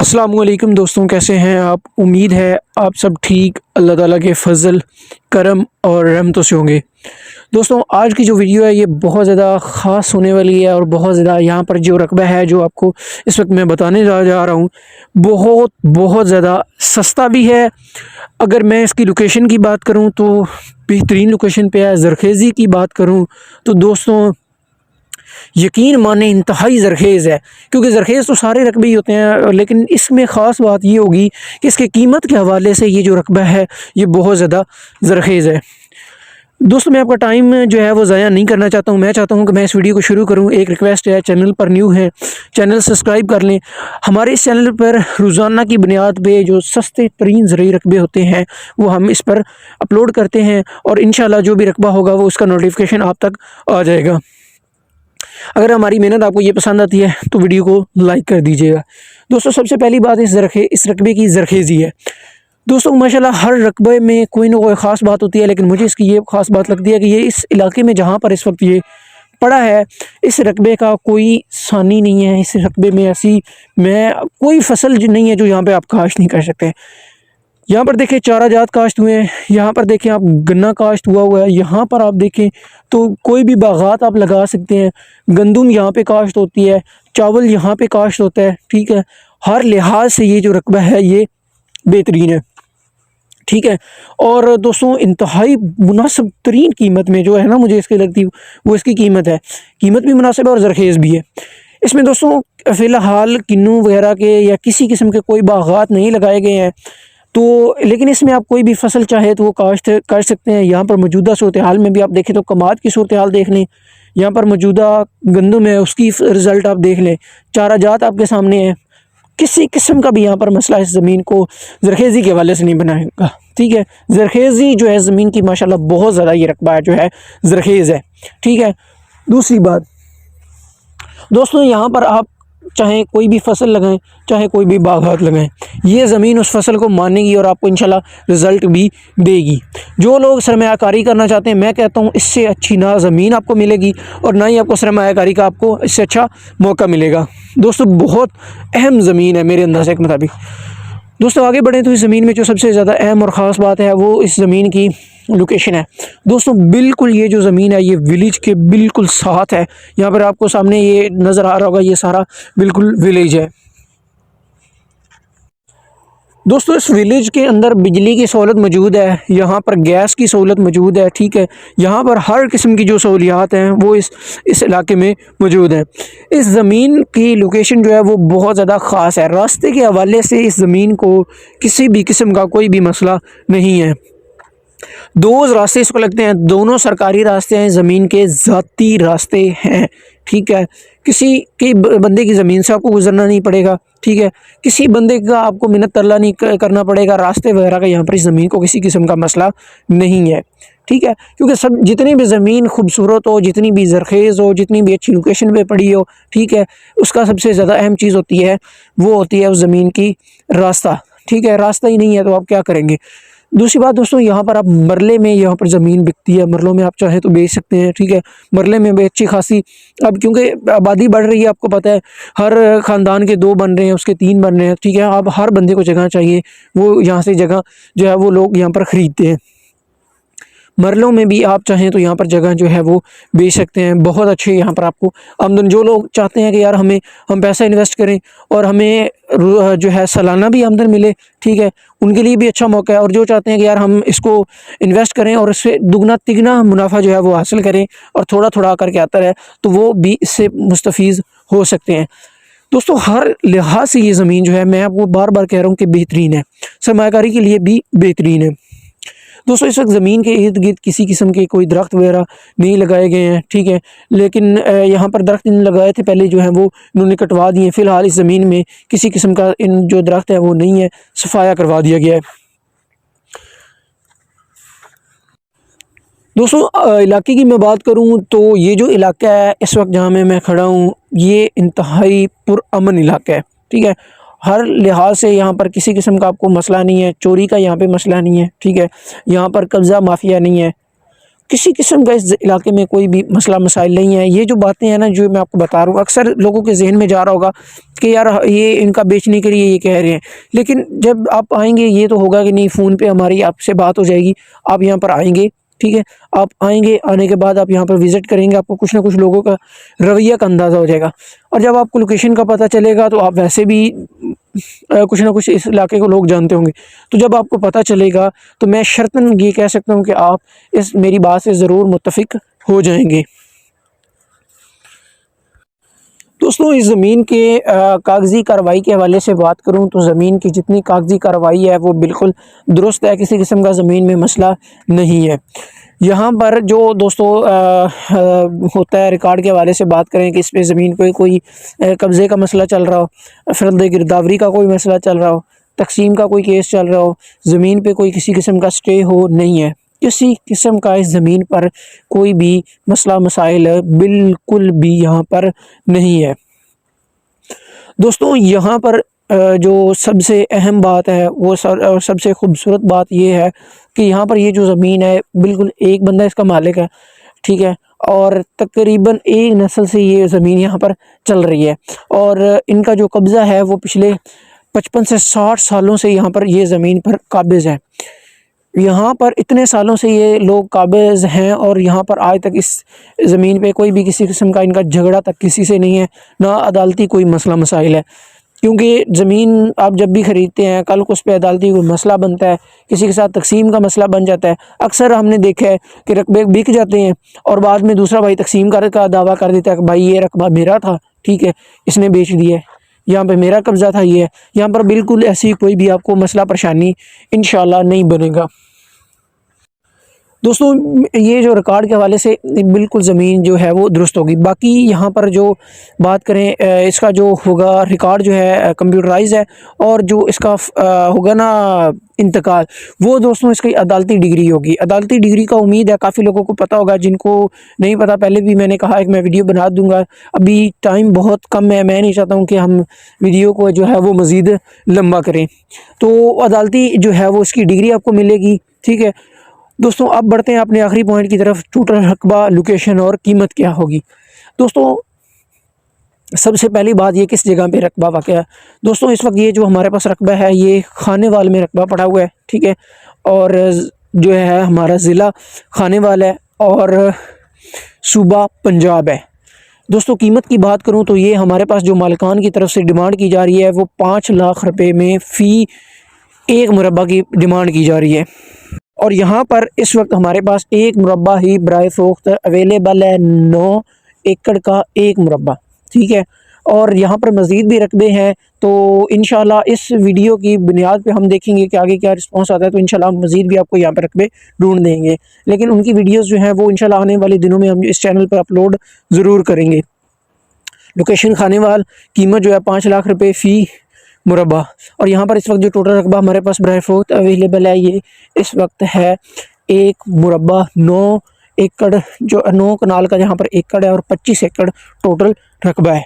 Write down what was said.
अस्सलामुअलैकुम दोस्तों, कैसे हैं आप। उम्मीद है आप सब ठीक, अल्लाह ताला के फ़ज़ल करम और रहमतों से होंगे। दोस्तों, आज की जो वीडियो है ये बहुत ज़्यादा ख़ास होने वाली है और बहुत ज़्यादा यहाँ पर जो रकबा है जो आपको इस वक्त मैं बताने जा रहा हूँ बहुत ज़्यादा सस्ता भी है। अगर मैं इसकी लोकेशन की बात करूँ तो बेहतरीन लोकेशन पे है। ज़रखेज़ी की बात करूँ तो दोस्तों यकीन माने इंतहाई ज़रखेज़ है, क्योंकि ज़रखेज़ तो सारे रकबे ही होते हैं, लेकिन इसमें ख़ास बात ये होगी कि इसके कीमत के हवाले से ये जो रकबा है ये बहुत ज़्यादा ज़रखेज़ है। दोस्तों, मैं आपका टाइम जो है वो ज़ाया नहीं करना चाहता हूँ। मैं चाहता हूँ कि मैं इस वीडियो को शुरू करूँ। एक रिक्वेस्ट है, चैनल पर न्यू है, चैनल सब्सक्राइब कर लें। हमारे इस चैनल पर रोज़ाना की बुनियाद पे जो सस्ते तरीन ज़रूरी रकबे होते हैं वो हम इस पर अपलोड करते हैं और इंशाल्लाह जो भी रकबा होगा वो उसका नोटिफिकेशन आप तक आ जाएगा। अगर हमारी मेहनत आपको ये पसंद आती है तो वीडियो को लाइक कर दीजिएगा। दोस्तों, सबसे पहली बात इस रकबे की ज़रखेज़ी है। दोस्तों, माशाल्लाह हर रकबे में कोई ना कोई ख़ास बात होती है, लेकिन मुझे इसकी ये ख़ास बात लगती है कि ये इस इलाके में जहाँ पर इस वक्त ये पड़ा है, इस रकबे का कोई सानी नहीं है। इस रकबे में ऐसी मैं कोई फसल नहीं है जो यहाँ पे आप काश्त नहीं कर सकते। यहाँ पर देखें चारा जात काश्त हुए हैं, यहाँ पर देखें आप गन्ना काश्त हुआ है, यहाँ पर आप देखें तो कोई भी बागात आप लगा सकते हैं। गंदम यहाँ पे काश्त होती है, चावल यहाँ पे काश्त होता है। ठीक है, हर लिहाज से ये जो रकबा है ये बेहतरीन है। ठीक है, और दोस्तों इंतहाई मुनासिब तरीन कीमत में जो है ना मुझे इसकी लगती वो इसकी कीमत है। कीमत भी मुनासिब है और ज़रखेज़ भी है। इसमें दोस्तों फ़िलहाल किन्नू वगैरह के या किसी किस्म के कोई बागात नहीं लगाए गए हैं, तो लेकिन इसमें आप कोई भी फसल चाहे तो वो काश्त कर सकते हैं। यहाँ पर मौजूदा सूरत हाल में भी आप देखें तो कमाद की सूरत हाल देख लें, यहाँ पर मौजूदा गंदम है उसकी रिज़ल्ट आप देख लें, चारा जात आपके सामने है। किसी किस्म का भी यहाँ पर मसला इस ज़मीन को ज़रखेज़ी के हवाले से नहीं बनाएगा। ठीक है, ज़रखेज़ी जो है ज़मीन की माशाल्लाह बहुत ज़्यादा ये रकबा जो है ज़रखेज़ है। ठीक है, दूसरी बात दोस्तों, यहाँ पर आप चाहे कोई भी फसल लगाएं, चाहे कोई भी बागात लगाएं, ये ज़मीन उस फसल को मानेगी और आपको इंशाल्लाह रिज़ल्ट भी देगी। जो लोग सरमायाकारी करना चाहते हैं, मैं कहता हूँ इससे अच्छी ना ज़मीन आपको मिलेगी और ना ही आपको सरमायाकारी का आपको इससे अच्छा मौका मिलेगा। दोस्तों, बहुत अहम ज़मीन है मेरे अंदाज़े के मुताबिक। दोस्तों, आगे बढ़ें तो इस ज़मीन में जो सबसे ज़्यादा अहम और ख़ास बात है वो इस ज़मीन की लोकेशन है। दोस्तों, बिल्कुल ये जो ज़मीन है ये विलेज के बिल्कुल साथ है। यहाँ पर आपको सामने ये नज़र आ रहा होगा, ये सारा बिल्कुल विलेज है। दोस्तों, इस विलेज के अंदर बिजली की सहूलत मौजूद है, यहाँ पर गैस की सहूलत मौजूद है। ठीक है, यहाँ पर हर किस्म की जो सहूलियात हैं वो इस इलाके में मौजूद हैं। इस ज़मीन की लोकेशन जो है वो बहुत ज़्यादा ख़ास है। रास्ते के हवाले से इस ज़मीन को किसी भी किस्म का कोई भी मसला नहीं है। दो रास्ते इसको लगते हैं, दोनों सरकारी रास्ते हैं, ज़मीन के ज़ाती रास्ते हैं। ठीक है, किसी की बंदे की ज़मीन से आपको गुजरना नहीं पड़ेगा। ठीक है, किसी बंदे का आपको मिन्नत तरला नहीं करना पड़ेगा। रास्ते वगैरह का यहाँ पर इस ज़मीन को किसी किस्म का मसला नहीं है। ठीक है, क्योंकि सब जितनी भी ज़मीन खूबसूरत हो, जितनी भी ज़रखेज़ हो, जितनी भी अच्छी लोकेशन पे पड़ी हो, ठीक है, उसका सबसे ज़्यादा अहम चीज़ होती है वो होती है उस ज़मीन की रास्ता। ठीक है, रास्ता ही नहीं है तो आप क्या करेंगे। दूसरी बात दोस्तों, यहाँ पर आप मरले में यहाँ पर ज़मीन बिकती है, मरलों में आप चाहें तो बेच सकते हैं। ठीक है, मरले में भी अच्छी खासी, अब क्योंकि आबादी बढ़ रही है, आपको पता है हर ख़ानदान के 2 बन रहे हैं, उसके 3 बन रहे हैं। ठीक है, अब हर बंदे को जगह चाहिए, वो यहाँ से जगह जो है वो लोग यहाँ पर ख़रीदते हैं। मरलों में भी आप चाहें तो यहाँ पर जगह जो है वो बेच सकते हैं। बहुत अच्छे यहाँ पर आपको आमदन, जो लोग चाहते हैं कि यार हम पैसा इन्वेस्ट करें और हमें जो है सालाना भी आमदन मिले, ठीक है, उनके लिए भी अच्छा मौका है। और जो चाहते हैं कि यार हम इसको इन्वेस्ट करें और इससे दुगना तिगना मुनाफा जो है वो हासिल करें और थोड़ा थोड़ा करके आता है, तो वो भी इससे मुस्तफ़ीज़ हो सकते हैं। दोस्तों, हर लिहाज से ये ज़मीन जो है मैं आपको बार बार कह रहा हूँ कि बेहतरीन है, सरमायाकारी के लिए भी बेहतरीन है। दोस्तों, इस वक्त ज़मीन के इर्द गिर्द किसी किस्म के कोई दरख्त वगैरह नहीं लगाए गए हैं। ठीक है, लेकिन यहाँ पर दरख्त इन लगाए थे पहले, जो है वो इन्होंने कटवा दिए। फ़िलहाल इस ज़मीन में किसी किस्म का इन जो दरख्त है वो नहीं है, सफाया करवा दिया गया है। दोस्तों, इलाके की मैं बात करूँ तो ये जो इलाका है इस वक्त जहाँ मैं खड़ा हूँ ये इंतहाई पुरअमन इलाका है। ठीक है, हर लिहाज से यहाँ पर किसी किस्म का आपको मसला नहीं है, चोरी का यहाँ पे मसला नहीं है। ठीक है, यहाँ पर कब्ज़ा माफिया नहीं है, किसी किस्म का इस इलाके में कोई भी मसला मसाइल नहीं है। ये जो बातें हैं ना जो मैं आपको बता रहा हूँ, अक्सर लोगों के जहन में जा रहा होगा कि यार ये इनका बेचने के लिए ये कह रहे हैं, लेकिन जब आप आएंगे ये तो होगा कि नहीं, फ़ोन पे हमारी आपसे बात हो जाएगी, आप यहाँ पर आएंगे, ठीक है। आप आएंगे, आने के बाद आप यहाँ पर विज़िट करेंगे, आपको कुछ ना कुछ लोगों का रवैया का अंदाज़ा हो जाएगा। और जब आपको लोकेशन का पता चलेगा तो आप वैसे भी कुछ ना कुछ इस इलाके को लोग जानते होंगे। तो जब आपको पता चलेगा तो मैं शर्तन ये कह सकता हूँ कि आप इस मेरी बात से ज़रूर मुत्तफ़िक हो जाएंगे। दोस्तों, इस ज़मीन के कागज़ी कार्रवाई के हवाले से बात करूँ तो ज़मीन की जितनी कागज़ी कार्रवाई है वो बिल्कुल दुरुस्त है, किसी किस्म का ज़मीन में मसला नहीं है। यहाँ पर जो दोस्तों होता है, रिकॉर्ड के हवाले से बात करें कि इस पे ज़मीन पे कोई कब्ज़े का मसला चल रहा हो, फ़र्द गिरदावरी का कोई मसला चल रहा हो, तकसीम का कोई केस चल रहा हो, ज़मीन पे कोई किसी किस्म का स्टे हो, नहीं है। किसी किस्म का इस ज़मीन पर कोई भी मसला मसाइल बिल्कुल भी यहाँ पर नहीं है। दोस्तों, यहाँ पर जो सबसे अहम बात है वो और सबसे खूबसूरत बात ये है कि यहाँ पर ये जो ज़मीन है बिल्कुल एक बंदा इसका मालिक है, ठीक है। और तकरीबन एक नस्ल से ये ज़मीन यहाँ पर चल रही है और इनका जो कब्ज़ा है वो पिछले 55 से 60 सालों से यहाँ पर ये ज़मीन पर काबिज़ है। यहाँ पर इतने सालों से ये लोग काबिज़ हैं और यहाँ पर आज तक इस ज़मीन पे कोई भी किसी किस्म का इनका झगड़ा तक किसी से नहीं है, ना अदालती कोई मसला मसाइल है। क्योंकि ज़मीन आप जब भी ख़रीदते हैं, कल को उस पे अदालती कोई मसला बनता है, किसी के साथ तकसीम का मसला बन जाता है। अक्सर हमने देखा है कि रकबे बिक जाते हैं और बाद में दूसरा भाई तकसीम का दावा कर देता है कि भाई ये रकबा मेरा था, ठीक है, इसने बेच दिया है, यहाँ पे मेरा कब्ज़ा था। ये है, यहाँ पर बिल्कुल ऐसी कोई भी आपको मसला परेशानी इंशाल्लाह नहीं बनेगा। दोस्तों, ये जो रिकॉर्ड के हवाले से बिल्कुल ज़मीन जो है वो दुरुस्त होगी। बाकी यहाँ पर जो बात करें, इसका जो होगा रिकॉर्ड जो है कंप्यूटराइज़ है और जो इसका होगा ना इंतकाल, वो दोस्तों इसकी अदालती डिग्री होगी। अदालती डिग्री का उम्मीद है काफ़ी लोगों को पता होगा, जिनको नहीं पता पहले भी मैंने कहा है कि मैं वीडियो बना दूँगा। अभी टाइम बहुत कम है, मैं नहीं चाहता हूँ कि हम वीडियो को जो है वो मज़ीद लंबा करें। तो अदालती जो है वो इसकी डिग्री आपको मिलेगी, ठीक है। दोस्तों, अब बढ़ते हैं अपने आखिरी पॉइंट की तरफ, टोटल रकबा, लोकेशन और कीमत क्या होगी। दोस्तों, सबसे पहली बात ये किस जगह पे रकबा वाक़ है। दोस्तों, इस वक्त ये जो हमारे पास रकबा है ये खानेवाल में रकबा पड़ा हुआ है, ठीक है। और जो है हमारा ज़िला खानेवाल है और सूबा पंजाब है। दोस्तों, कीमत की बात करूँ तो ये हमारे पास जो मालिकान की तरफ से डिमांड की जा रही है वो 5 लाख रुपए में फ़ी 1 मुरब्बा की डिमांड की जा रही है। और यहाँ पर इस वक्त हमारे पास 1 मुरब्बा ही बराए फ़रोख्त अवेलेबल है, 9 एकड़ का 1 मुरब्बा, ठीक है। और यहाँ पर मज़ीद भी रकबे हैं, तो इंशाल्लाह इस वीडियो की बुनियाद पे हम देखेंगे कि आगे क्या रिस्पांस आता है। तो इंशाल्लाह हम मज़ीद भी आपको यहाँ पर रकबे ढूंढ देंगे, लेकिन उनकी वीडियोज़ जो हैं वो इंशाल्लाह आने वाले दिनों में हम इस चैनल पर अपलोड ज़रूर करेंगे। लोकेशन खानेवाल, कीमत जो है 5 लाख रुपये फ़ी मुरब्बा। और यहाँ पर इस वक्त जो टोटल रकबा हमारे पास बराए फ़रोख्त अवेलेबल है ये इस वक्त है 1 मुरब्बा 9 एकड़, जो 9 कनाल का यहाँ पर एकड़ है और 25 एकड़ टोटल रकबा है।